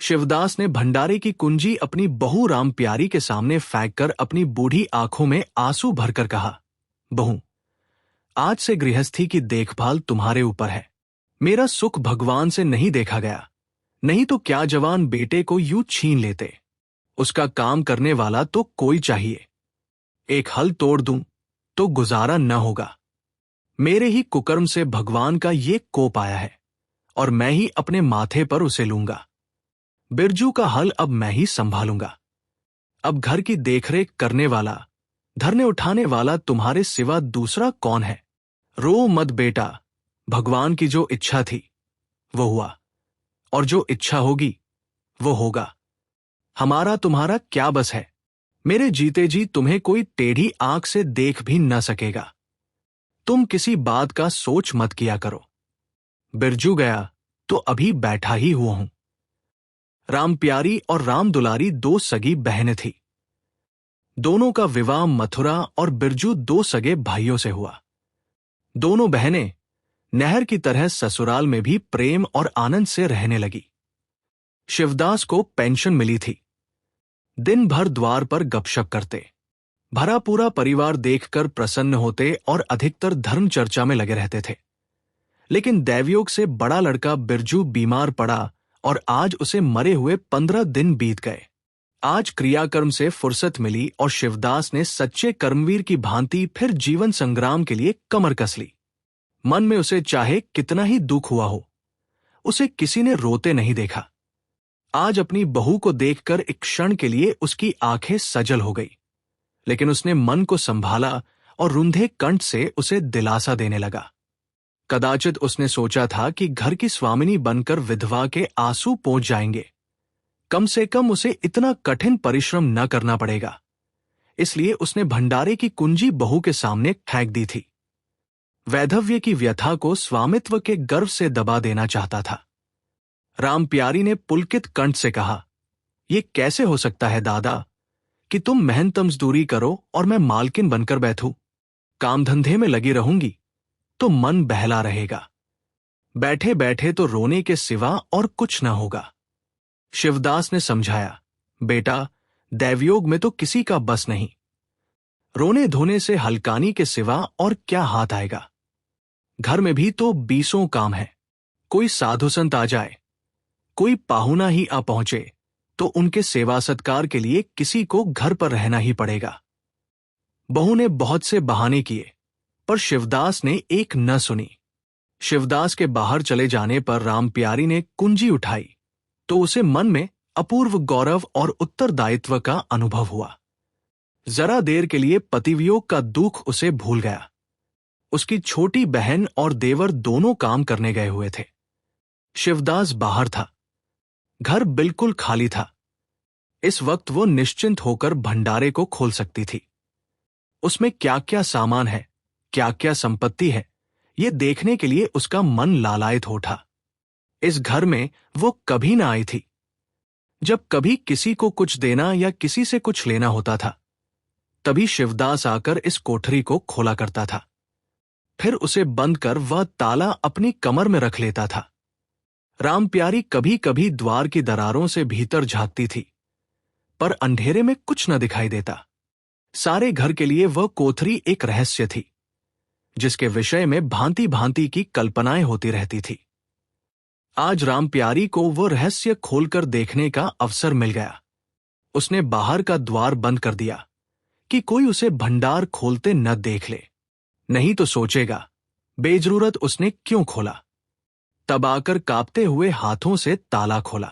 शिवदास ने भंडारे की कुंजी अपनी बहू राम प्यारी के सामने फेंक कर अपनी बूढ़ी आंखों में आंसू भरकर कहा, बहू, आज से गृहस्थी की देखभाल तुम्हारे ऊपर है। मेरा सुख भगवान से नहीं देखा गया, नहीं तो क्या जवान बेटे को यूं छीन लेते। उसका काम करने वाला तो कोई चाहिए। एक हल तोड़ दूं तो गुजारा न होगा। मेरे ही कुकर्म से भगवान का ये कोप आया है और मैं ही अपने माथे पर उसे लूंगा। बिरजू का हल अब मैं ही संभालूंगा। अब घर की देखरेख करने वाला, धरने उठाने वाला तुम्हारे सिवा दूसरा कौन है। रो मत बेटा, भगवान की जो इच्छा थी वो हुआ, और जो इच्छा होगी वो होगा। हमारा तुम्हारा क्या बस है। मेरे जीते जी तुम्हें कोई टेढ़ी आंख से देख भी न सकेगा। तुम किसी बात का सोच मत किया करो। बिरजू गया तो अभी बैठा ही हुआ हूं। राम प्यारी और राम दुलारी दो सगी बहनें थी। दोनों का विवाह मथुरा और बिरजू दो सगे भाइयों से हुआ। दोनों बहनें नहर की तरह ससुराल में भी प्रेम और आनंद से रहने लगी। शिवदास को पेंशन मिली थी। दिन भर द्वार पर गपशप करते, भरा पूरा परिवार देखकर प्रसन्न होते और अधिकतर धर्म चर्चा में लगे रहते थे। लेकिन दैवयोग से बड़ा लड़का बिरजू बीमार पड़ा और आज उसे मरे हुए 15 दिन बीत गए। आज क्रियाकर्म से फुर्सत मिली और शिवदास ने सच्चे कर्मवीर की भांति फिर जीवन संग्राम के लिए कमर कस ली। मन में उसे चाहे कितना ही दुख हुआ हो, उसे किसी ने रोते नहीं देखा। आज अपनी बहू को देखकर एक क्षण के लिए उसकी आंखें सजल हो गई, लेकिन उसने मन को संभाला और रुंधे कंठ से उसे दिलासा देने लगा। कदाचित उसने सोचा था कि घर की स्वामिनी बनकर विधवा के आंसू पोंछ जाएंगे। कम से कम उसे इतना कठिन परिश्रम न करना पड़ेगा। इसलिए उसने भंडारे की कुंजी बहू के सामने फेंक दी थी। वैधव्य की व्यथा को स्वामित्व के गर्व से दबा देना चाहता था। राम प्यारी ने पुलकित कंठ से कहा, यह कैसे हो सकता है दादा कि तुम मेहनत मजदूरी करो और मैं मालकिन बनकर बैठूं। काम धंधे में लगी रहूंगी तो मन बहला रहेगा। बैठे बैठे तो रोने के सिवा और कुछ न होगा। शिवदास ने समझाया, बेटा, दैवयोग में तो किसी का बस नहीं। रोने धोने से हलकानी के सिवा और क्या हाथ आएगा। घर में भी तो 20 काम है। कोई साधु संत आ जाए, कोई पाहुना ही आ पहुंचे तो उनके सेवा सत्कार के लिए किसी को घर पर रहना ही पड़ेगा। बहू ने बहुत से बहाने किए, पर शिवदास ने एक न सुनी। शिवदास के बाहर चले जाने पर राम प्यारी ने कुंजी उठाई तो उसे मन में अपूर्व गौरव और उत्तरदायित्व का अनुभव हुआ। जरा देर के लिए पतिवियोग का दुख उसे भूल गया। उसकी छोटी बहन और देवर दोनों काम करने गए हुए थे। शिवदास बाहर था। घर बिल्कुल खाली था। इस वक्त वो निश्चिंत होकर भंडारे को खोल सकती थी। उसमें क्या क्या सामान है, क्या क्या संपत्ति है, ये देखने के लिए उसका मन लालायित हो उठा। इस घर में वो कभी ना आई थी। जब कभी किसी को कुछ देना या किसी से कुछ लेना होता था, तभी शिवदास आकर इस कोठरी को खोला करता था। फिर उसे बंद कर वह ताला अपनी कमर में रख लेता था। राम प्यारी कभी कभी द्वार की दरारों से भीतर झांकती थी, पर अंधेरे में कुछ न दिखाई देता। सारे घर के लिए वह कोठरी एक रहस्य थी, जिसके विषय में भांति भांति की कल्पनाएं होती रहती थी। आज राम प्यारी को वो रहस्य खोलकर देखने का अवसर मिल गया। उसने बाहर का द्वार बंद कर दिया कि कोई उसे भंडार खोलते न देख ले, नहीं तो सोचेगा बेजरूरत उसने क्यों खोला। तब आकर कांपते हुए हाथों से ताला खोला।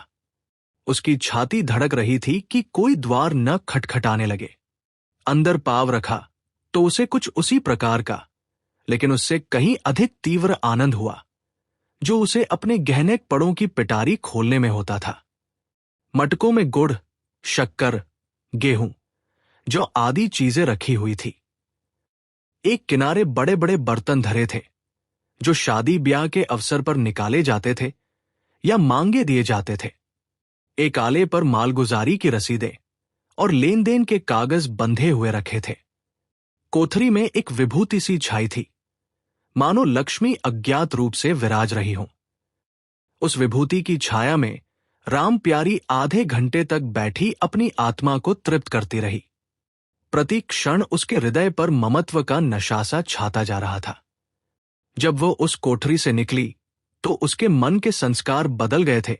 उसकी छाती धड़क रही थी कि कोई द्वार न खटखटाने लगे। अंदर पांव रखा तो उसे कुछ उसी प्रकार का, लेकिन उससे कहीं अधिक तीव्र आनंद हुआ जो उसे अपने गहने पड़ों की पिटारी खोलने में होता था। मटकों में गुड़, शक्कर, गेहूं, जो आदि चीजें रखी हुई थी। एक किनारे बड़े बड़े बर्तन धरे थे, जो शादी ब्याह के अवसर पर निकाले जाते थे या मांगे दिए जाते थे। एक आले पर मालगुजारी की रसीदें और लेन देन के कागज बंधे हुए रखे थे। कोठरी में एक विभूति सी छाई थी, मानो लक्ष्मी अज्ञात रूप से विराज रही हो। उस विभूति की छाया में राम प्यारी आधे घंटे तक बैठी अपनी आत्मा को तृप्त करती रही। प्रति क्षण उसके हृदय पर ममत्व का नशा सा छाता जा रहा था। जब वो उस कोठरी से निकली तो उसके मन के संस्कार बदल गए थे,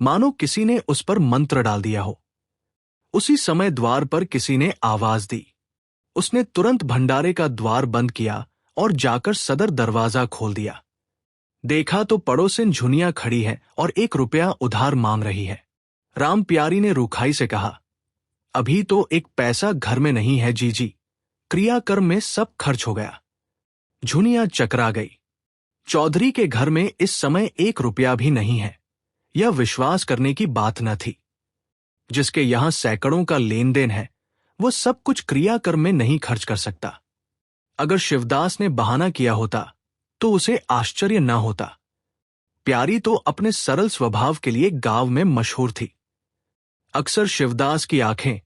मानो किसी ने उस पर मंत्र डाल दिया हो। उसी समय द्वार पर किसी ने आवाज दी। उसने तुरंत भंडारे का द्वार बंद किया और जाकर सदर दरवाजा खोल दिया। देखा तो पड़ोसिन झुनिया खड़ी है और 1 रुपया उधार मांग रही है। राम प्यारी ने रूखाई से कहा, अभी तो 1 पैसा घर में नहीं है जीजी, क्रियाकर्म में सब खर्च हो गया। झुनिया चकरा गई। चौधरी के घर में इस समय 1 रुपया भी नहीं है, यह विश्वास करने की बात न थी। जिसके यहां सैकड़ों का लेन देन है, वो सब कुछ क्रियाकर्म में नहीं खर्च कर सकता। अगर शिवदास ने बहाना किया होता तो उसे आश्चर्य न होता। प्यारी तो अपने सरल स्वभाव के लिए गांव में मशहूर थी। अक्सर शिवदास की आंखें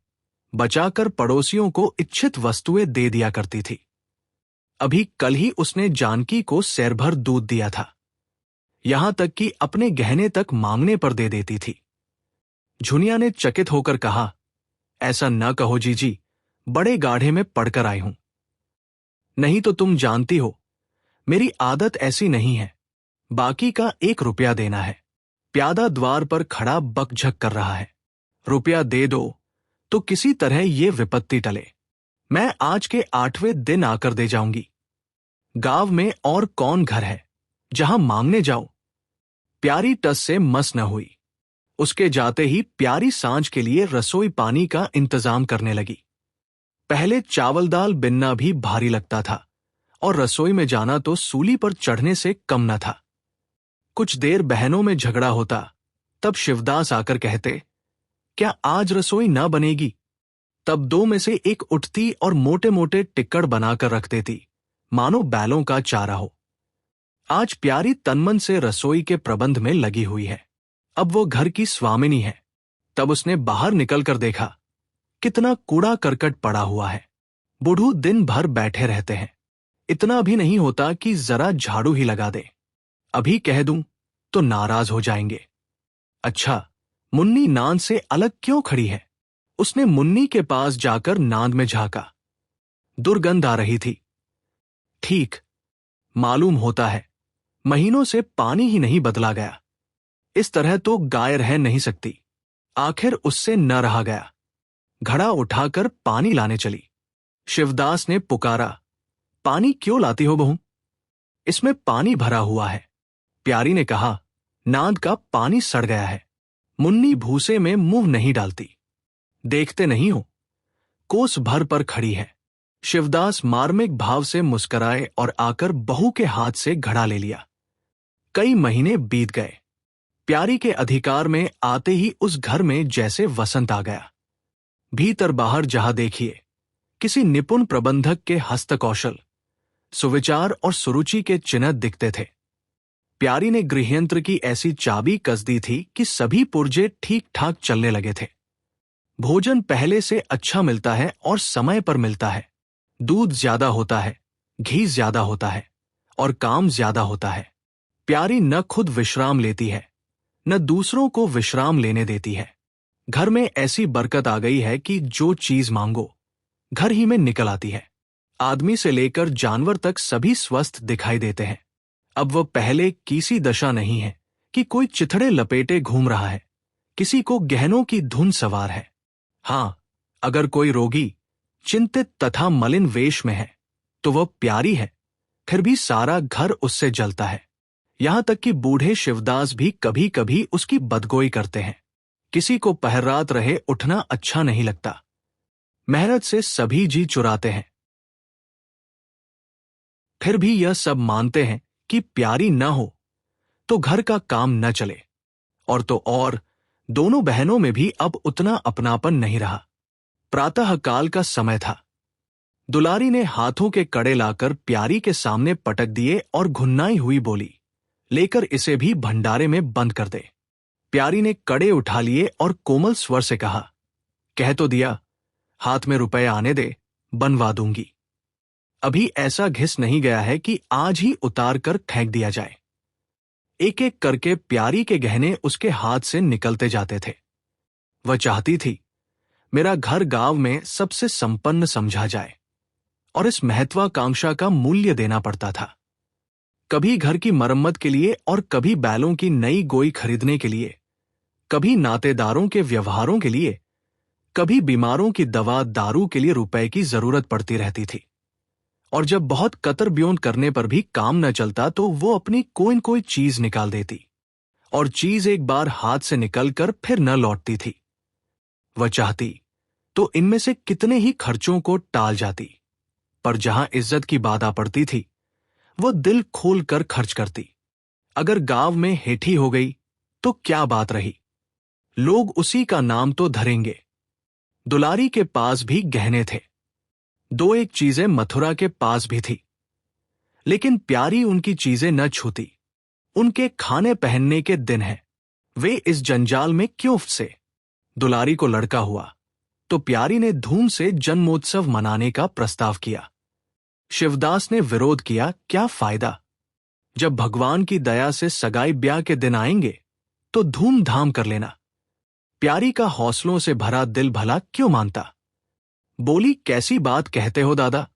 बचाकर पड़ोसियों को इच्छित वस्तुएं दे दिया करती थी। अभी कल ही उसने जानकी को सैर भर दूध दिया था, यहां तक कि अपने गहने तक मांगने पर दे देती थी। झुनिया ने चकित होकर कहा, ऐसा न कहो जीजी, बड़े गाढ़े में पड़कर आई हूं। नहीं तो तुम जानती हो, मेरी आदत ऐसी नहीं है। बाकी का 1 रुपया देना है। प्यादा द्वार पर खड़ा बकझक कर रहा है। रुपया दे दो तो किसी तरह ये विपत्ति टले। मैं आज के 8वें दिन आकर दे जाऊंगी। गांव में और कौन घर है जहां मांगने जाऊं? प्यारी टस से मस न हुई। उसके जाते ही प्यारी सांझ के लिए रसोई पानी का इंतजाम करने लगी। पहले चावल दाल बिनना भी भारी लगता था और रसोई में जाना तो सूली पर चढ़ने से कम न था। कुछ देर बहनों में झगड़ा होता, तब शिवदास आकर कहते, क्या आज रसोई न बनेगी? तब 2 में से एक उठती और मोटे मोटे टिक्कड़ बनाकर रख देती, मानो बैलों का चारा हो। आज प्यारी तनमन से रसोई के प्रबंध में लगी हुई है। अब वो घर की स्वामिनी है। तब उसने बाहर निकलकर देखा, कितना कूड़ा करकट पड़ा हुआ है। बुढ़ू दिन भर बैठे रहते हैं। इतना भी नहीं होता कि जरा झाड़ू ही लगा दे। अभी कह दूं तो नाराज हो जाएंगे। अच्छा, मुन्नी नांद से अलग क्यों खड़ी है? उसने मुन्नी के पास जाकर नांद में झांका। दुर्गंध आ रही थी। ठीक, मालूम होता है महीनों से पानी ही नहीं बदला गया। इस तरह तो गाय रह नहीं सकती। आखिर उससे न रहा गया। घड़ा उठाकर पानी लाने चली। शिवदास ने पुकारा, पानी क्यों लाती हो बहू? इसमें पानी भरा हुआ है। प्यारी ने कहा, नांद का पानी सड़ गया है। मुन्नी भूसे में मुंह नहीं डालती। देखते नहीं हो, कोस भर पर खड़ी है। शिवदास मार्मिक भाव से मुस्कुराए और आकर बहू के हाथ से घड़ा ले लिया। कई महीने बीत गए। प्यारी के अधिकार में आते ही उस घर में जैसे वसंत आ गया। भीतर बाहर जहां देखिए, किसी निपुण प्रबंधक के हस्तकौशल, सुविचार और सुरुचि के चिन्ह दिखते थे। प्यारी ने गृहयंत्र की ऐसी चाबी कस दी थी कि सभी पुर्जे ठीक ठाक चलने लगे थे। भोजन पहले से अच्छा मिलता है और समय पर मिलता है। दूध ज्यादा होता है, घी ज्यादा होता है और काम ज्यादा होता है। प्यारी न खुद विश्राम लेती है, न दूसरों को विश्राम लेने देती है। घर में ऐसी बरकत आ गई है कि जो चीज मांगो घर ही में निकल आती है। आदमी से लेकर जानवर तक सभी स्वस्थ दिखाई देते हैं। अब वह पहले की सी दशा नहीं है कि कोई चिथड़े लपेटे घूम रहा है, किसी को गहनों की धुन सवार है। हां, अगर कोई रोगी चिंतित तथा मलिन वेश में है तो वह प्यारी है, फिर भी सारा घर उससे जलता है। यहां तक कि बूढ़े शिवदास भी कभी कभी उसकी बदगोई करते हैं। किसी को पहर रहे उठना अच्छा नहीं लगता। मेहनत से सभी जी चुराते हैं, फिर भी यह सब मानते हैं कि प्यारी न हो तो घर का काम न चले। और तो और दोनों बहनों में भी अब उतना अपनापन नहीं रहा। प्रातःकाल का समय था। दुलारी ने हाथों के कड़े लाकर प्यारी के सामने पटक दिए और घुन्नाई हुई बोली, लेकर इसे भी भंडारे में बंद कर दे। प्यारी ने कड़े उठा लिए और कोमल स्वर से कहा, कह तो दिया, हाथ में रुपए आने दे, बनवा दूंगी। अभी ऐसा घिस नहीं गया है कि आज ही उतार कर फेंक दिया जाए। एक एक करके प्यारी के गहने उसके हाथ से निकलते जाते थे। वह चाहती थी मेरा घर गांव में सबसे संपन्न समझा जाए, और इस महत्वाकांक्षा का मूल्य देना पड़ता था। कभी घर की मरम्मत के लिए और कभी बैलों की नई गोई खरीदने के लिए, कभी नातेदारों के व्यवहारों के लिए, कभी बीमारों की दवा दारू के लिए रुपए की जरूरत पड़ती रहती थी। और जब बहुत कतर ब्योंत करने पर भी काम न चलता तो वो अपनी कोई न कोई चीज निकाल देती, और चीज एक बार हाथ से निकलकर फिर न लौटती थी। वह चाहती तो इनमें से कितने ही खर्चों को टाल जाती, पर जहां इज्जत की बात आ पड़ती थी वो दिल खोल कर खर्च करती। अगर गांव में हेठी हो गई तो क्या बात रही, लोग उसी का नाम तो धरेंगे। दुलारी के पास भी गहने थे, दो एक चीजें मथुरा के पास भी थी, लेकिन प्यारी उनकी चीजें न छूती। उनके खाने पहनने के दिन हैं, वे इस जंजाल में क्यों फंसे। दुलारी को लड़का हुआ तो प्यारी ने धूम से जन्मोत्सव मनाने का प्रस्ताव किया। शिवदास ने विरोध किया, क्या फायदा, जब भगवान की दया से सगाई ब्याह के दिन आएंगे तो धूमधाम कर लेना। प्यारी का हौसलों से भरा दिल भला क्यों मानता। बोली, कैसी बात कहते हो दादा,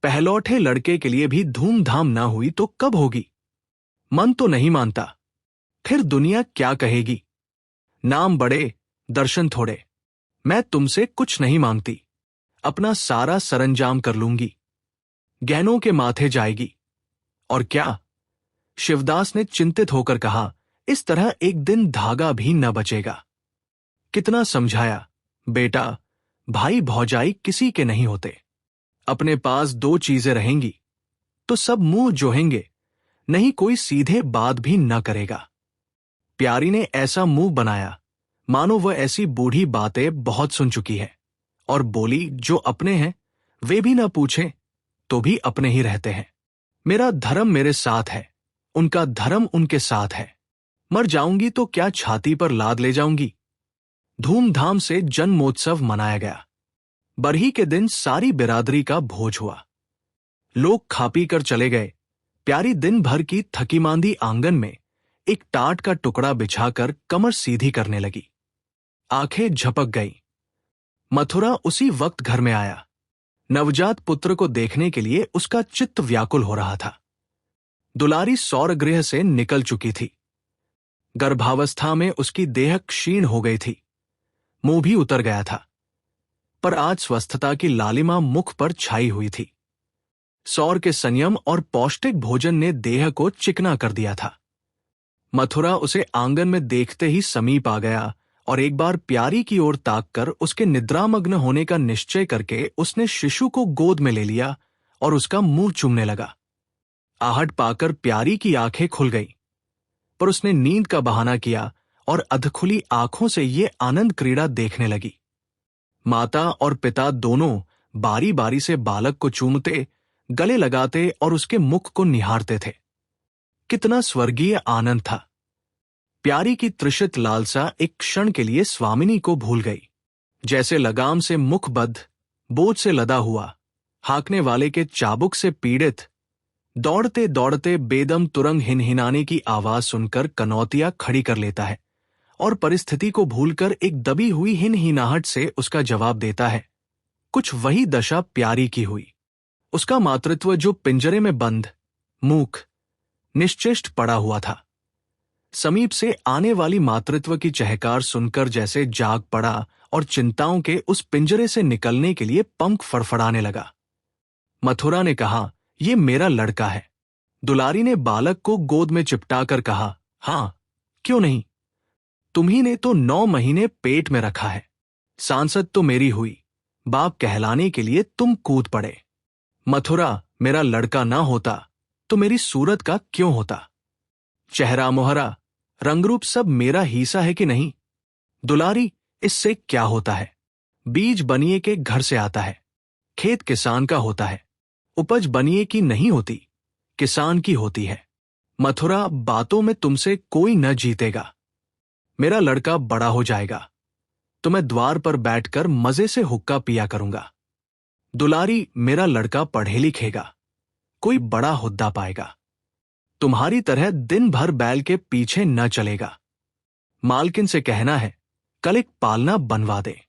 पहलौठे लड़के के लिए भी धूमधाम ना हुई तो कब होगी। मन तो नहीं मानता, फिर दुनिया क्या कहेगी। नाम बड़े दर्शन थोड़े, मैं तुमसे कुछ नहीं मांगती, अपना सारा सरंजाम कर लूंगी, गहनों के माथे जाएगी। और क्या, शिवदास ने चिंतित होकर कहा, इस तरह एक दिन धागा भी न बचेगा। कितना समझाया, बेटा भाई भौजाई किसी के नहीं होते, अपने पास दो चीजें रहेंगी तो सब मुंह जोहेंगे, नहीं कोई सीधे बात भी न करेगा। प्यारी ने ऐसा मुंह बनाया मानो वह ऐसी बूढ़ी बातें बहुत सुन चुकी है, और बोली, जो अपने हैं वे भी न पूछें तो भी अपने ही रहते हैं। मेरा धर्म मेरे साथ है, उनका धर्म उनके साथ है, मर जाऊंगी तो क्या छाती पर लाद ले जाऊंगी। धूमधाम से जन्मोत्सव मनाया गया। बरही के दिन सारी बिरादरी का भोज हुआ, लोग खा पी कर चले गए। प्यारी दिन भर की थकी मांदी आंगन में एक टाट का टुकड़ा बिछाकर कमर सीधी करने लगी। आंखें झपक गई। मथुरा उसी वक्त घर में आया। नवजात पुत्र को देखने के लिए उसका चित्त व्याकुल हो रहा था। दुलारी सौरगृह से निकल चुकी थी। गर्भावस्था में उसकी देह क्षीण हो गई थी, मुंह भी उतर गया था, पर आज स्वस्थता की लालिमा मुख पर छाई हुई थी। सौर के संयम और पौष्टिक भोजन ने देह को चिकना कर दिया था। मथुरा उसे आंगन में देखते ही समीप आ गया और एक बार प्यारी की ओर ताककर उसके निद्रामग्न होने का निश्चय करके उसने शिशु को गोद में ले लिया और उसका मुंह चूमने लगा। आहट पाकर प्यारी की आंखें खुल गईं, पर उसने नींद का बहाना किया और अधखुली आंखों से ये आनंद क्रीड़ा देखने लगी। माता और पिता दोनों बारी बारी से बालक को चूमते, गले लगाते और उसके मुख को निहारते थे। कितना स्वर्गीय आनंद था। प्यारी की तृषित लालसा एक क्षण के लिए स्वामिनी को भूल गई। जैसे लगाम से मुखबद्ध, बोझ से लदा हुआ, हांकने वाले के चाबुक से पीड़ित, दौड़ते दौड़ते बेदम तुरंग हिनहिनाने की आवाज सुनकर कनौतिया खड़ी कर लेता है और परिस्थिति को भूलकर एक दबी हुई हिनहिनाहट से उसका जवाब देता है। कुछ वही दशा प्यारी की हुई। उसका मातृत्व जो पिंजरे में बंद, मूक, निश्चेष्ट पड़ा हुआ था, समीप से आने वाली मातृत्व की चहकार सुनकर जैसे जाग पड़ा और चिंताओं के उस पिंजरे से निकलने के लिए पंख फड़फड़ाने लगा। मथुरा ने कहा, ये मेरा लड़का है। दुलारी ने बालक को गोद में चिपटाकर कहा, हाँ क्यों नहीं, तुम्ही ने तो 9 महीने पेट में रखा है। सांसद तो मेरी हुई, बाप कहलाने के लिए तुम कूद पड़े। मथुरा मेरा लड़का ना होता तो मेरी सूरत का क्यों होता। चेहरा मोहरा रंगरूप सब मेरा हीसा है कि नहीं। दुलारी, इससे क्या होता है। बीज बनिए के घर से आता है, खेत किसान का होता है, उपज बनिए की नहीं होती, किसान की होती है। मथुरा, बातों में तुमसे कोई न जीतेगा। मेरा लड़का बड़ा हो जाएगा तो मैं द्वार पर बैठकर मजे से हुक्का पिया करूंगा। दुलारी, मेरा लड़का पढ़े लिखेगा, कोई बड़ा हुद्दा पाएगा। तुम्हारी तरह दिन भर बैल के पीछे न चलेगा। मालकिन से कहना है कल एक पालना बनवा दे।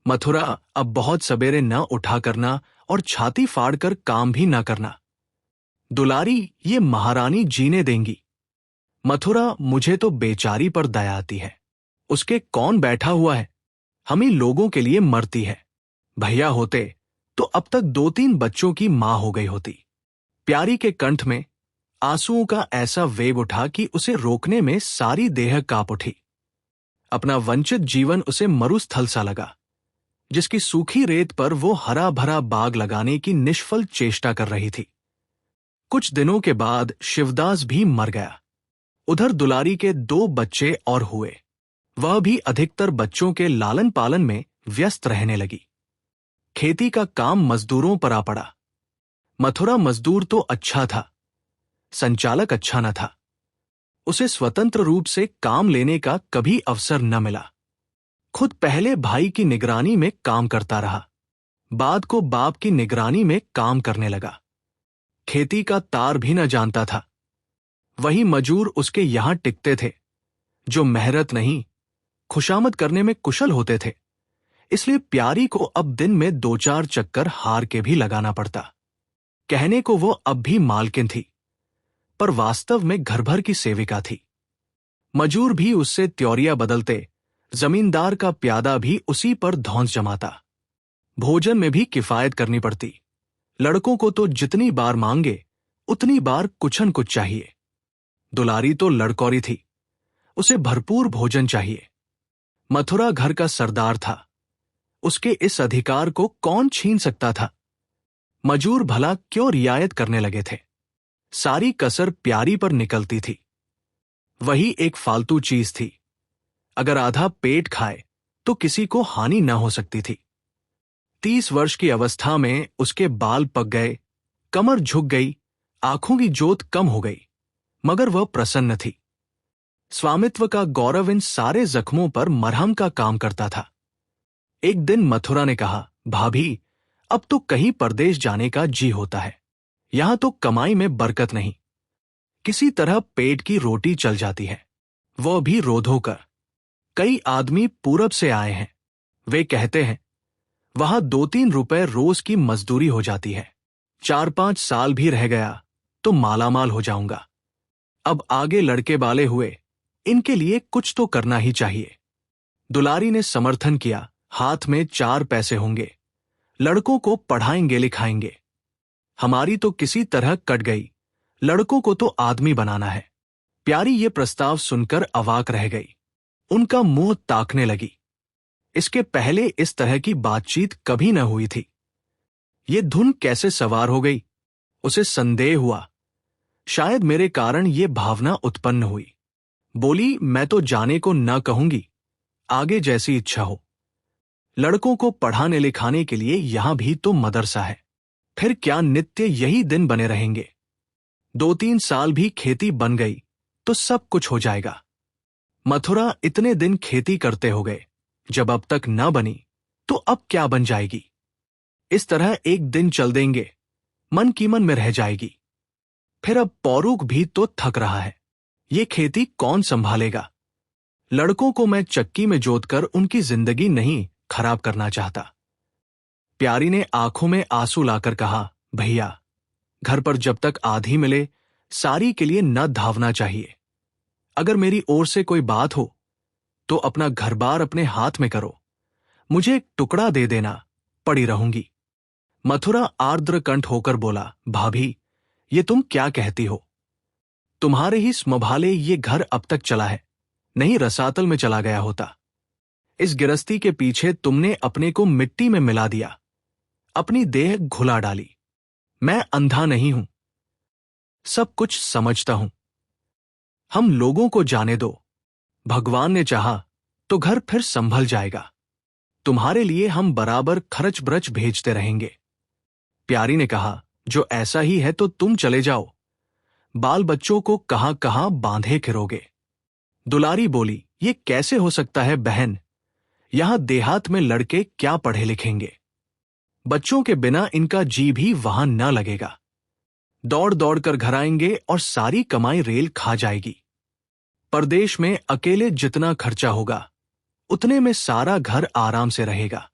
मथुरा, अब बहुत सवेरे न उठा करना और छाती फाड़कर काम भी न करना। दुलारी, ये महारानी जीने देंगी। मथुरा, मुझे तो बेचारी पर दया आती है। उसके कौन बैठा हुआ है, हम ही लोगों के लिए मरती है। भैया होते तो अब तक 2-3 बच्चों की मां हो गई होती। प्यारी के कंठ में आंसुओं का ऐसा वेग उठा कि उसे रोकने में सारी देह कांप उठी। अपना वंचित जीवन उसे मरुस्थल सा लगा, जिसकी सूखी रेत पर वो हरा भरा बाग लगाने की निष्फल चेष्टा कर रही थी। कुछ दिनों के बाद शिवदास भी मर गया। उधर दुलारी के 2 बच्चे और हुए। वह भी अधिकतर बच्चों के लालन पालन में व्यस्त रहने लगी। खेती का काम मजदूरों पर आ पड़ा। मथुरा मजदूर तो अच्छा था, संचालक अच्छा न था। उसे स्वतंत्र रूप से काम लेने का कभी अवसर न मिला। खुद पहले भाई की निगरानी में काम करता रहा, बाद को बाप की निगरानी में काम करने लगा। खेती का तार भी न जानता था। वही मजूर उसके यहां टिकते थे, जो मेहनत नहीं खुशामद करने में कुशल होते थे। इसलिए प्यारी को अब दिन में 2-4 चक्कर हार के भी लगाना पड़ता। कहने को वो अब भी मालकिन थी, पर वास्तव में घर भर की सेविका थी। मजूर भी उससे त्योरिया बदलते, जमींदार का प्यादा भी उसी पर धौंस जमाता। भोजन में भी किफायत करनी पड़ती। लड़कों को तो जितनी बार मांगे उतनी बार कुछन कुछ चाहिए। दुलारी तो लड़कौरी थी, उसे भरपूर भोजन चाहिए। मथुरा घर का सरदार था, उसके इस अधिकार को कौन छीन सकता था। मजूर भला क्यों रियायत करने लगे थे। सारी कसर प्यारी पर निकलती थी। वही एक फालतू चीज थी। अगर आधा पेट खाए तो किसी को हानि न हो सकती थी। 30 वर्ष की अवस्था में उसके बाल पक गए, कमर झुक गई, आंखों की जोत कम हो गई, मगर वह प्रसन्न थी। स्वामित्व का गौरव इन सारे जख्मों पर मरहम का काम करता था। एक दिन मथुरा ने कहा, भाभी, अब तो कहीं परदेश जाने का जी होता है। यहां तो कमाई में बरकत नहीं, किसी तरह पेट की रोटी चल जाती है, वह भी रोधो कर। कई आदमी पूरब से आए हैं, वे कहते हैं वहां 2-3 रुपए रोज की मजदूरी हो जाती है। 4-5 साल भी रह गया तो मालामाल हो जाऊंगा। अब आगे लड़के वाले हुए, इनके लिए कुछ तो करना ही चाहिए। दुलारी ने समर्थन किया, हाथ में 4 पैसे होंगे, लड़कों को पढ़ाएंगे लिखाएंगे। हमारी तो किसी तरह कट गई, लड़कों को तो आदमी बनाना है। प्यारी ये प्रस्ताव सुनकर अवाक रह गई, उनका मुंह ताकने लगी। इसके पहले इस तरह की बातचीत कभी न हुई थी। ये धुन कैसे सवार हो गई, उसे संदेह हुआ। शायद मेरे कारण ये भावना उत्पन्न हुई। बोली, मैं तो जाने को न कहूंगी, आगे जैसी इच्छा हो। लड़कों को पढ़ाने लिखाने के लिए यहां भी तो मदरसा है, फिर क्या नित्य यही दिन बने रहेंगे। 2-3 साल भी खेती बन गई तो सब कुछ हो जाएगा। मथुरा इतने दिन खेती करते हो गए, जब अब तक न बनी तो अब क्या बन जाएगी। इस तरह एक दिन चल देंगे, मन की मन में रह जाएगी। फिर अब पौरुख भी तो थक रहा है, ये खेती कौन संभालेगा। लड़कों को मैं चक्की में जोतकर उनकी जिंदगी नहीं खराब करना चाहता। प्यारी ने आंखों में आंसू लाकर कहा, भैया, घर पर जब तक आधी मिले सारी के लिए न धावना चाहिए। अगर मेरी ओर से कोई बात हो तो अपना घर बार अपने हाथ में करो, मुझे एक टुकड़ा दे देना, पड़ी रहूंगी। मथुरा आर्द्र कंठ होकर बोला, भाभी, ये तुम क्या कहती हो। तुम्हारे ही स्मभाले ये घर अब तक चला है, नहीं रसातल में चला गया होता। इस गिरस्ती के पीछे तुमने अपने को मिट्टी में मिला दिया, अपनी देह घुला डाली। मैं अंधा नहीं हूं, सब कुछ समझता हूं। हम लोगों को जाने दो, भगवान ने चाहा तो घर फिर संभल जाएगा। तुम्हारे लिए हम बराबर खर्च बरच भेजते रहेंगे। प्यारी ने कहा, जो ऐसा ही है तो तुम चले जाओ, बाल बच्चों को कहां कहां बांधे फिरोगे। दुलारी बोली, ये कैसे हो सकता है बहन, यहां देहात में लड़के क्या पढ़े लिखेंगे, बच्चों के बिना इनका जी भी वहां न लगेगा। दौड़ दौड़ कर घर आएंगे और सारी कमाई रेल खा जाएगी। परदेश में अकेले जितना खर्चा होगा उतने में सारा घर आराम से रहेगा।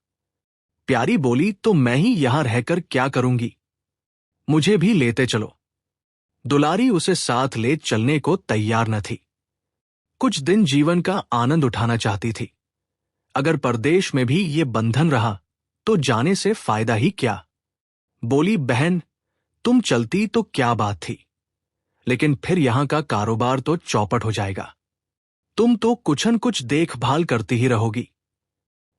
प्यारी बोली, तो मैं ही यहां रहकर क्या करूंगी, मुझे भी लेते चलो। दुलारी उसे साथ ले चलने को तैयार न थी। कुछ दिन जीवन का आनंद उठाना चाहती थी। अगर परदेश में भी ये बंधन रहा तो जाने से फायदा ही क्या। बोली, बहन तुम चलती तो क्या बात थी, लेकिन फिर यहां का कारोबार तो चौपट हो जाएगा। तुम तो कुछ न कुछ देखभाल करती ही रहोगी।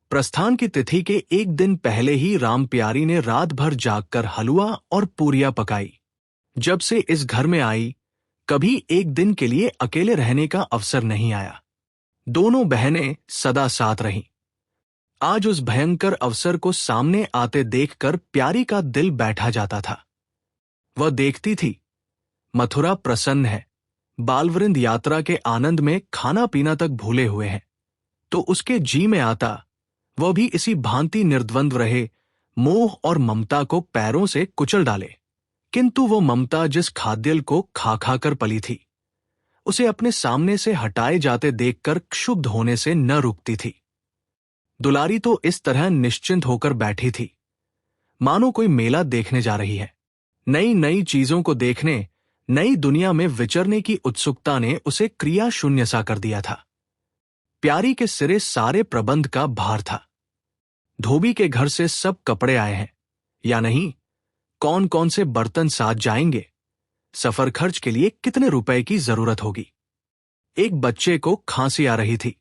प्रस्थान की तिथि के एक दिन पहले ही राम प्यारी ने रात भर जागकर हलवा और पूरियां पकाई। जब से इस घर में आई कभी एक दिन के लिए अकेले रहने का अवसर नहीं आया। दोनों बहनें सदा साथ रहीं। आज उस भयंकर अवसर को सामने आते देखकर प्यारी का दिल बैठा जाता था। वह देखती थी मथुरा प्रसन्न है, बालवृंद यात्रा के आनंद में खाना पीना तक भूले हुए हैं, तो उसके जी में आता वह भी इसी भांति निर्द्वंद्व रहे, मोह और ममता को पैरों से कुचल डाले। किंतु वो ममता जिस खाद्यल को खा खाकर पली थी, उसे अपने सामने से हटाए जाते देखकर क्षुब्ध होने से न रुकती थी। दुलारी तो इस तरह निश्चिंत होकर बैठी थी मानो कोई मेला देखने जा रही है। नई नई चीजों को देखने, नई दुनिया में विचरने की उत्सुकता ने उसे क्रिया शून्य सा कर दिया था। प्यारी के सिरे सारे प्रबंध का भार था। धोबी के घर से सब कपड़े आए हैं या नहीं, कौन कौन से बर्तन साथ जाएंगे, सफर खर्च के लिए कितने रुपए की जरूरत होगी। एक बच्चे को खांसी आ रही थी,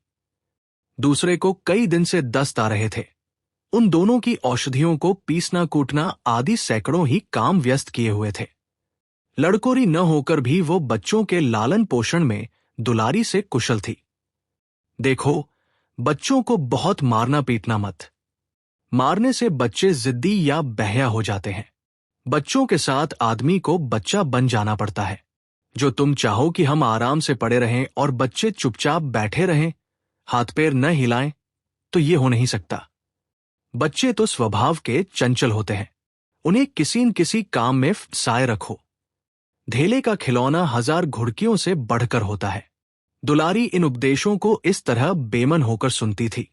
दूसरे को कई दिन से दस्त आ रहे थे। उन दोनों की औषधियों को पीसना कूटना आदि सैकड़ों ही काम व्यस्त किए हुए थे। लड़कोरी न होकर भी वो बच्चों के लालन पोषण में दुलारी से कुशल थी। देखो, बच्चों को बहुत मारना पीटना मत। मारने से बच्चे जिद्दी या बहया हो जाते हैं। बच्चों के साथ आदमी को बच्चा बन जाना पड़ता है। जो तुम चाहो कि हम आराम से पड़े रहें और बच्चे चुपचाप बैठे रहें, हाथ पैर न हिलाएं, तो ये हो नहीं सकता। बच्चे तो स्वभाव के चंचल होते हैं, उन्हें किसी न किसी काम में फंसाए रखो। धेले का खिलौना 1000 घुड़कियों से बढ़कर होता है। दुलारी इन उपदेशों को इस तरह बेमन होकर सुनती थी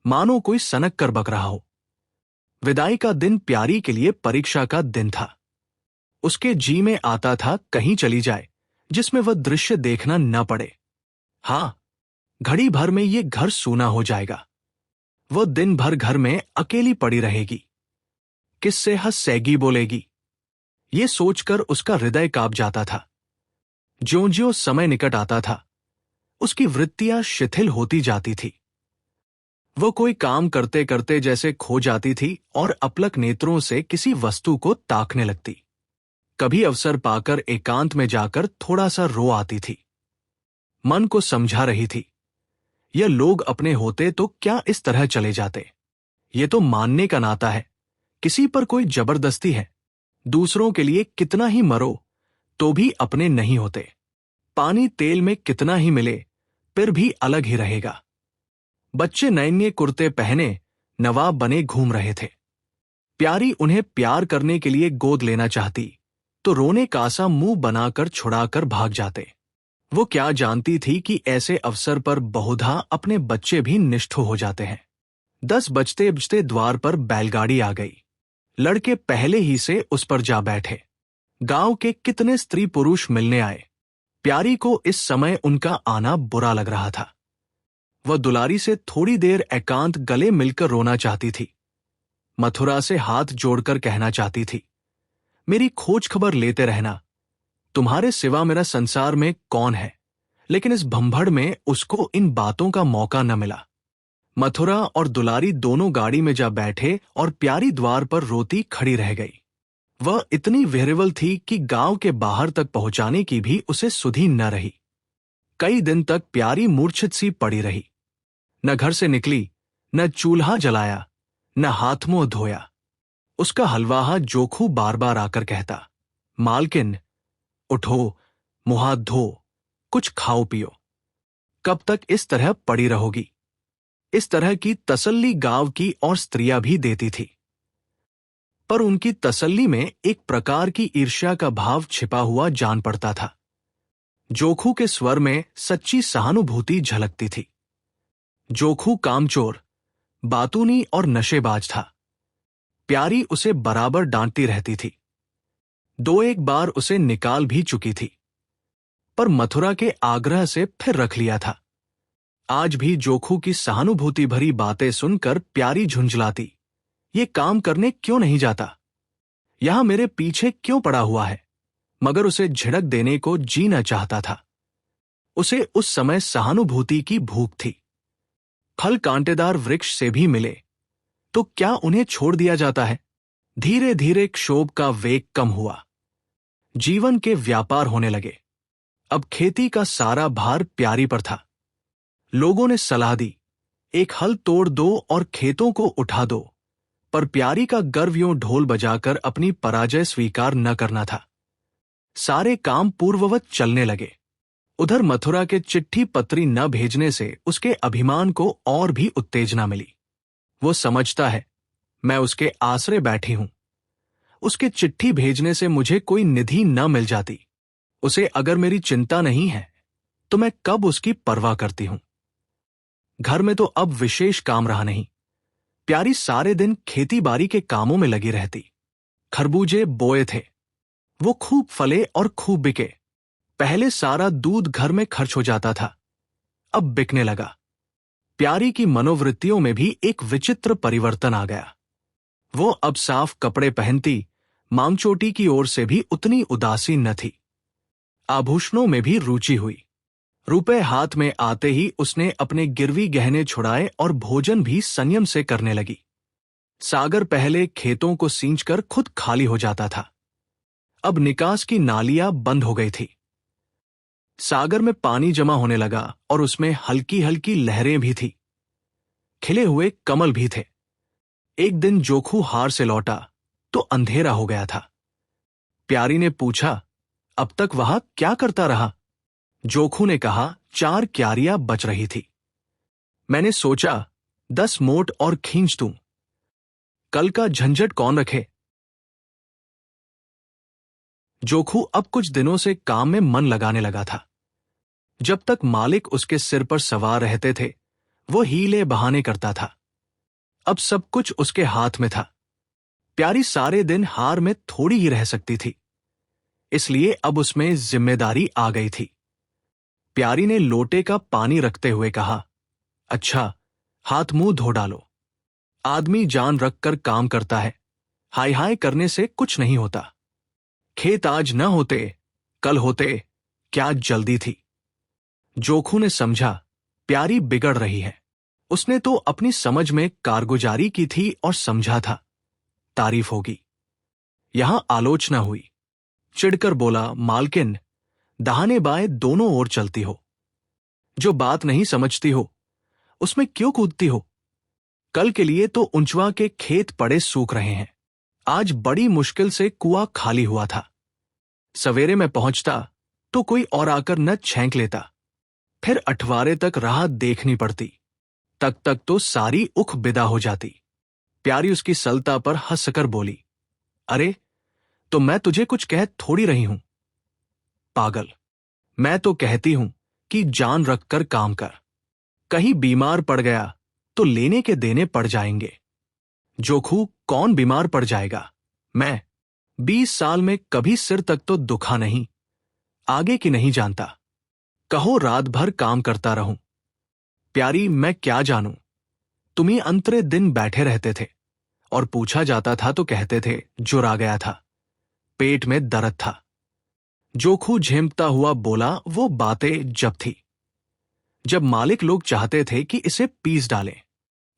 मानो कोई सनक कर बक रहा हो। विदाई का दिन प्यारी के लिए परीक्षा का दिन था। उसके जी में आता था कहीं चली जाए जिसमें वह दृश्य देखना न पड़े। हां, घड़ी भर में ये घर सूना हो जाएगा। वह दिन भर घर में अकेली पड़ी रहेगी, किससे हंसेगी बोलेगी, ये सोचकर उसका हृदय कांप जाता था। ज्यों-ज्यों समय निकट आता था उसकी वृत्तियां शिथिल होती जाती थी। वो कोई काम करते करते जैसे खो जाती थी और अपलक नेत्रों से किसी वस्तु को ताकने लगती। कभी अवसर पाकर एकांत में जाकर थोड़ा सा रो आती थी। मन को समझा रही थी, यह लोग अपने होते तो क्या इस तरह चले जाते। ये तो मानने का नाता है, किसी पर कोई जबरदस्ती है। दूसरों के लिए कितना ही मरो तो भी अपने नहीं होते। पानी तेल में कितना ही मिले फिर भी अलग ही रहेगा। बच्चे नैन्ये कुर्ते पहने नवाब बने घूम रहे थे। प्यारी उन्हें प्यार करने के लिए गोद लेना चाहती तो रोने का सा मुंह बनाकर छुड़ाकर भाग जाते। वो क्या जानती थी कि ऐसे अवसर पर बहुधा अपने बच्चे भी निष्ठुर हो जाते हैं। 10 बजते बजते द्वार पर बैलगाड़ी आ गई। लड़के पहले ही से उस पर जा बैठे। गांव के कितने स्त्री पुरुष मिलने आए। प्यारी को इस समय उनका आना बुरा लग रहा था। वह दुलारी से थोड़ी देर एकांत गले मिलकर रोना चाहती थी। मथुरा से हाथ जोड़कर कहना चाहती थी, मेरी खोज खबर लेते रहना, तुम्हारे सिवा मेरा संसार में कौन है। लेकिन इस भंभड़ में उसको इन बातों का मौका न मिला। मथुरा और दुलारी दोनों गाड़ी में जा बैठे और प्यारी द्वार पर रोती खड़ी रह गई। वह इतनी विह्वल थी कि गांव के बाहर तक पहुंचाने की भी उसे सुधि न रही। कई दिन तक प्यारी मूर्छित सी पड़ी रही। न घर से निकली, न चूल्हा जलाया, न हाथ मुंह धोया। उसका हलवाहा जोखू बार बार आकर कहता, मालकिन उठो, मुंह हाथ धो, कुछ खाओ पियो। कब तक इस तरह पड़ी रहोगी। इस तरह की तसल्ली गांव की और स्त्रियां भी देती थी। पर उनकी तसल्ली में एक प्रकार की ईर्ष्या का भाव छिपा हुआ जान पड़ता था। जोखू के स्वर में सच्ची सहानुभूति झलकती थी। जोखू कामचोर, बातूनी और नशेबाज था। प्यारी उसे बराबर डांटती रहती थी। दो एक बार उसे निकाल भी चुकी थी, पर मथुरा के आग्रह से फिर रख लिया था। आज भी जोखू की सहानुभूति भरी बातें सुनकर प्यारी झुंझलाती, ये काम करने क्यों नहीं जाता, यहां मेरे पीछे क्यों पड़ा हुआ है। मगर उसे झिड़क देने को जी न चाहता था। उसे उस समय सहानुभूति की भूख थी। फल कांटेदार वृक्ष से भी मिले तो क्या उन्हें छोड़ दिया जाता है। धीरे धीरे क्षोभ का वेग कम हुआ। जीवन के व्यापार होने लगे। अब खेती का सारा भार प्यारी पर था। लोगों ने सलाह दी, एक हल तोड़ दो और खेतों को उठा दो, पर प्यारी का गर्व यूं ढोल बजाकर अपनी पराजय स्वीकार न करना था। सारे काम पूर्ववत चलने लगे। उधर मथुरा के चिट्ठी पत्री न भेजने से उसके अभिमान को और भी उत्तेजना मिली। वो समझता है मैं उसके आसरे बैठी हूं। उसके चिट्ठी भेजने से मुझे कोई निधि न मिल जाती। उसे अगर मेरी चिंता नहीं है तो मैं कब उसकी परवाह करती हूं। घर में तो अब विशेष काम रहा नहीं। प्यारी सारे दिन खेती बाड़ी के कामों में लगी रहती। खरबूजे बोए थे, वो खूब फले और खूब बिके। पहले सारा दूध घर में खर्च हो जाता था, अब बिकने लगा। प्यारी की मनोवृत्तियों में भी एक विचित्र परिवर्तन आ गया। वो अब साफ कपड़े पहनती, मांगचोटी की ओर से भी उतनी उदासीन न थी। आभूषणों में भी रुचि हुई। रुपए हाथ में आते ही उसने अपने गिरवी गहने छुड़ाए और भोजन भी संयम से करने लगी। सागर पहले खेतों को सींचकर खुद खाली हो जाता था, अब निकास की नालियां बंद हो गई थी। सागर में पानी जमा होने लगा और उसमें हल्की हल्की लहरें भी थी। खिले हुए कमल भी थे। एक दिन जोखू हार से लौटा तो अंधेरा हो गया था। प्यारी ने पूछा, अब तक वहां क्या करता रहा। जोखू ने कहा, 4 क्यारियां बच रही थी। मैंने सोचा 10 मोट और खींच दूं, कल का झंझट कौन रखे। जोखू अब कुछ दिनों से काम में मन लगाने लगा था। जब तक मालिक उसके सिर पर सवार रहते थे वो हीले बहाने करता था। अब सब कुछ उसके हाथ में था। प्यारी सारे दिन हार में थोड़ी ही रह सकती थी, इसलिए अब उसमें जिम्मेदारी आ गई थी। प्यारी ने लोटे का पानी रखते हुए कहा, अच्छा, हाथ मुंह धो डालो। आदमी जान रखकर काम करता है, हाय हाय करने से कुछ नहीं होता। खेत आज न होते कल होते, क्या जल्दी थी। जोखू ने समझा प्यारी बिगड़ रही है। उसने तो अपनी समझ में कारगुजारी की थी और समझा था तारीफ होगी। यहां आलोचना हुई। चिढ़कर बोला, मालकिन, दाहिने बाएं दोनों ओर चलती हो। जो बात नहीं समझती हो उसमें क्यों कूदती हो। कल के लिए तो उंचवा के खेत पड़े सूख रहे हैं। आज बड़ी मुश्किल से कुआं खाली हुआ था। सवेरे में पहुंचता तो कोई और आकर न छेंक लेता, फिर अठवारे तक राह देखनी पड़ती। तक तो सारी उख बिदा हो जाती। प्यारी उसकी सलता पर हंसकर बोली, अरे तो मैं तुझे कुछ कह थोड़ी रही हूं। पागल, मैं तो कहती हूं कि जान रखकर काम कर। कहीं बीमार पड़ गया तो लेने के देने पड़ जाएंगे। जोखू, कौन बीमार पड़ जाएगा। मैं 20 साल में कभी सिर तक तो दुखा नहीं, आगे की नहीं जानता। कहो रात भर काम करता रहूं। प्यारी, मैं क्या जानूं। तुम ही अंतरे दिन बैठे रहते थे और पूछा जाता था तो कहते थे जुर आ गया था, पेट में दर्द था। जोखू झेमता हुआ बोला, वो बातें जब थी जब मालिक लोग चाहते थे कि इसे पीस डालें।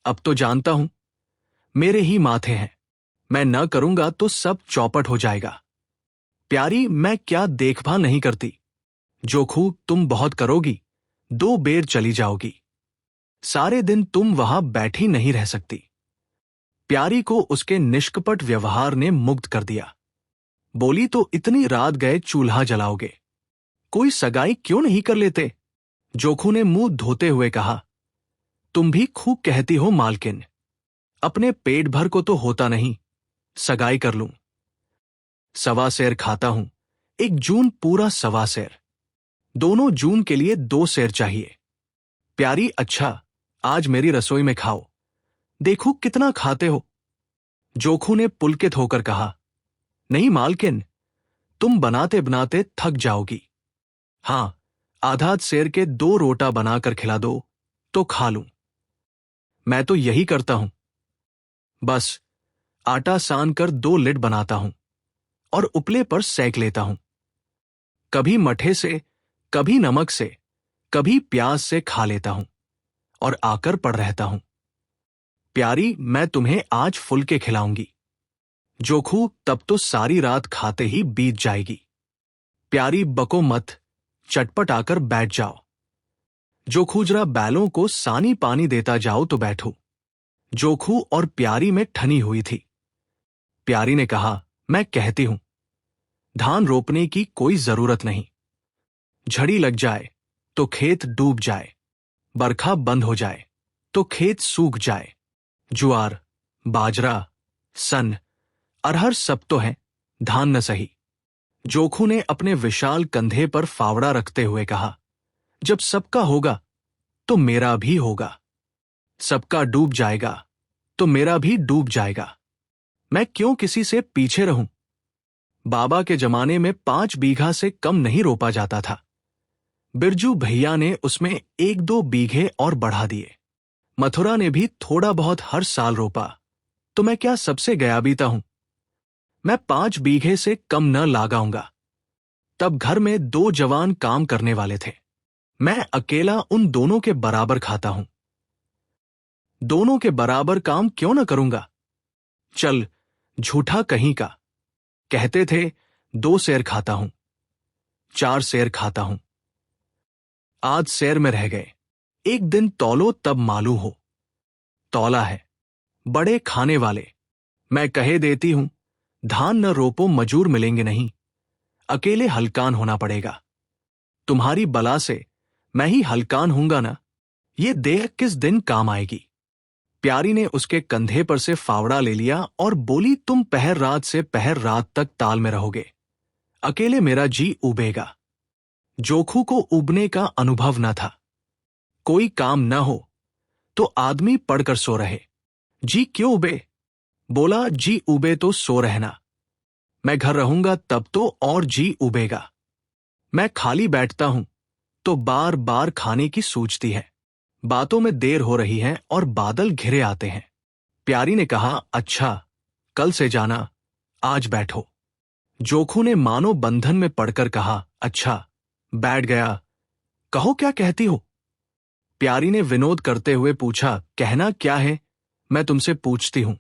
अब तो जानता हूं मेरे ही माथे हैं, मैं न करूंगा तो सब चौपट हो जाएगा। प्यारी, मैं क्या देखभाल नहीं करती। जोखू, तुम बहुत करोगी, 2 बेर चली जाओगी। सारे दिन तुम वहां बैठी नहीं रह सकती। प्यारी को उसके निष्कपट व्यवहार ने मुग्ध कर दिया। बोली, तो इतनी रात गए चूल्हा जलाओगे, कोई सगाई क्यों नहीं कर लेते। जोखू ने मुंह धोते हुए कहा, तुम भी खूब कहती हो मालकिन, अपने पेट भर को तो होता नहीं, सगाई कर लूं। सवा सेर खाता हूं। एक जून पूरा सवा सेर। दोनों जून के लिए 2 सेर चाहिए। प्यारी, अच्छा, आज मेरी रसोई में खाओ। देखो कितना खाते हो। जोखू ने पुलकित होकर कहा, नहीं मालकिन, तुम बनाते बनाते थक जाओगी। हाँ, आधा सेर के 2 रोटा बनाकर खिला दो तो खा लूं। मैं तो यही करता हूं। बस आटा सान कर 2 लिट बनाता हूं और उपले पर सेक लेता हूं। कभी मठे से, कभी नमक से, कभी प्याज से खा लेता हूं और आकर पड़ रहता हूं। प्यारी, मैं तुम्हें आज फुलके खिलाऊंगी। जोखू, तब तो सारी रात खाते ही बीत जाएगी। प्यारी, बको मत, चटपट आकर बैठ जाओ। जोखू, जरा बैलों को सानी पानी देता जाओ तो बैठो। जोखू और प्यारी में ठनी हुई थी। प्यारी ने कहा, मैं कहती हूं, धान रोपने की कोई जरूरत नहीं। झड़ी लग जाए तो खेत डूब जाए, बरखा बंद हो जाए तो खेत सूख जाए। ज्वार, बाजरा, सन, अरहर सब तो हैं, धान न सही। जोखू ने अपने विशाल कंधे पर फावड़ा रखते हुए कहा, जब सबका होगा तो मेरा भी होगा। सबका डूब जाएगा तो मेरा भी डूब जाएगा। मैं क्यों किसी से पीछे रहूं? बाबा के जमाने में 5 बीघा से कम नहीं रोपा जाता था। बिरजू भैया ने उसमें 1-2 बीघे और बढ़ा दिए। मथुरा ने भी थोड़ा बहुत हर साल रोपा, तो मैं क्या सबसे गया बीता हूं? मैं 5 बीघे से कम न लगाऊंगा। तब घर में 2 जवान काम करने वाले थे। मैं अकेला उन दोनों के बराबर खाता हूं। दोनों के बराबर काम क्यों न करूंगा? चल, झूठा कहीं का। कहते थे 2 सेर खाता हूं, 4 सेर खाता हूं। आज सेर में रह गए। एक दिन तौलो तब मालूम हो। तौला है। बड़े खाने वाले। मैं कहे देती हूं, धान न रोपो, मजूर मिलेंगे नहीं। अकेले हलकान होना पड़ेगा। तुम्हारी बला से मैं ही हलकान हूंगा ना। ये देह किस दिन काम आएगी? प्यारी ने उसके कंधे पर से फावड़ा ले लिया और बोली, तुम पहर रात से पहर रात तक ताल में रहोगे। अकेले मेरा जी उबेगा। जोखू को उबने का अनुभव न था। कोई काम न हो तो आदमी पड़कर सो रहे। जी क्यों उबे? बोला, जी उबे तो सो रहना। मैं घर रहूंगा तब तो और जी उबेगा। मैं खाली बैठता हूं तो बार बार खाने की सूझती है। बातों में देर हो रही है और बादल घिरे आते हैं। प्यारी ने कहा, अच्छा, कल से जाना, आज बैठो। जोखू ने मानो बंधन में पड़कर कहा, अच्छा, बैठ गया। कहो, क्या कहती हो? प्यारी ने विनोद करते हुए पूछा, कहना क्या है, मैं तुमसे पूछती हूं।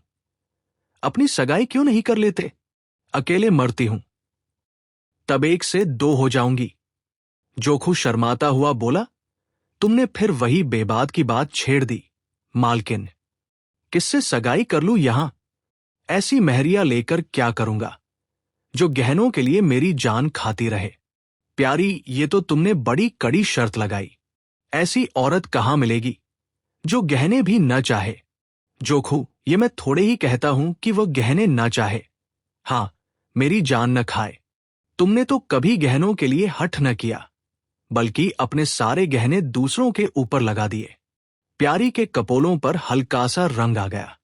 अपनी सगाई क्यों नहीं कर लेते? अकेले मरती हूं। तब 1 से 2 हो जाऊंगी। जोखू शर्माता हुआ बोला, तुमने फिर वही बेबात की बात छेड़ दी। मालकिन, किससे सगाई कर लूं यहां? ऐसी महरिया लेकर क्या करूंगा जो गहनों के लिए मेरी जान खाती रहे? प्यारी, ये तो तुमने बड़ी कड़ी शर्त लगाई। ऐसी औरत कहां मिलेगी जो गहने भी न चाहे? जोखू, ये मैं थोड़े ही कहता हूं कि वह गहने न चाहे। हां, मेरी जान न खाए। तुमने तो कभी गहनों के लिए हठ न किया, बल्कि अपने सारे गहने दूसरों के ऊपर लगा दिए। प्यारी के कपोलों पर हल्का सा रंग आ गया।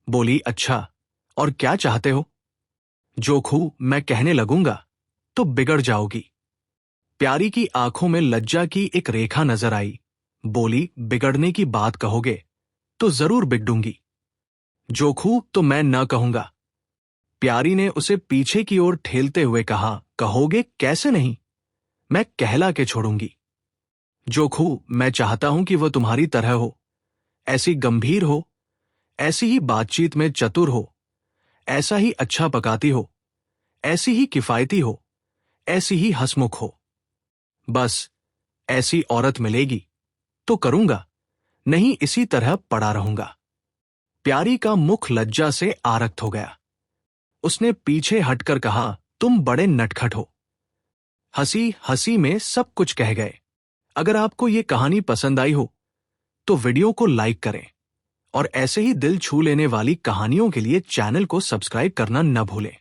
बोली, अच्छा, और क्या चाहते हो? जोखू, मैं कहने लगूंगा तो बिगड़ जाओगी। प्यारी की आंखों में लज्जा की एक रेखा नजर आई। बोली, बिगड़ने की बात कहोगे तो जरूर बिगड़ूंगी। जोखू, तो मैं न कहूंगा। प्यारी ने उसे पीछे की ओर ठेलते हुए कहा, कहोगे कैसे नहीं? मैं कहला के छोड़ूंगी। जोखू, मैं चाहता हूं कि वह तुम्हारी तरह हो, ऐसी गंभीर हो, ऐसी ही बातचीत में चतुर हो, ऐसा ही अच्छा पकाती हो, ऐसी ही किफायती हो, ऐसी ही हंसमुख हो। बस ऐसी औरत मिलेगी तो करूंगा, नहीं इसी तरह पड़ा रहूंगा। प्यारी का मुख लज्जा से आरक्त हो गया। उसने पीछे हटकर कहा, तुम बड़े नटखट हो। हंसी हंसी में सब कुछ कह गए। अगर आपको ये कहानी पसंद आई हो तो वीडियो को लाइक करें और ऐसे ही दिल छू लेने वाली कहानियों के लिए चैनल को सब्सक्राइब करना न भूलें।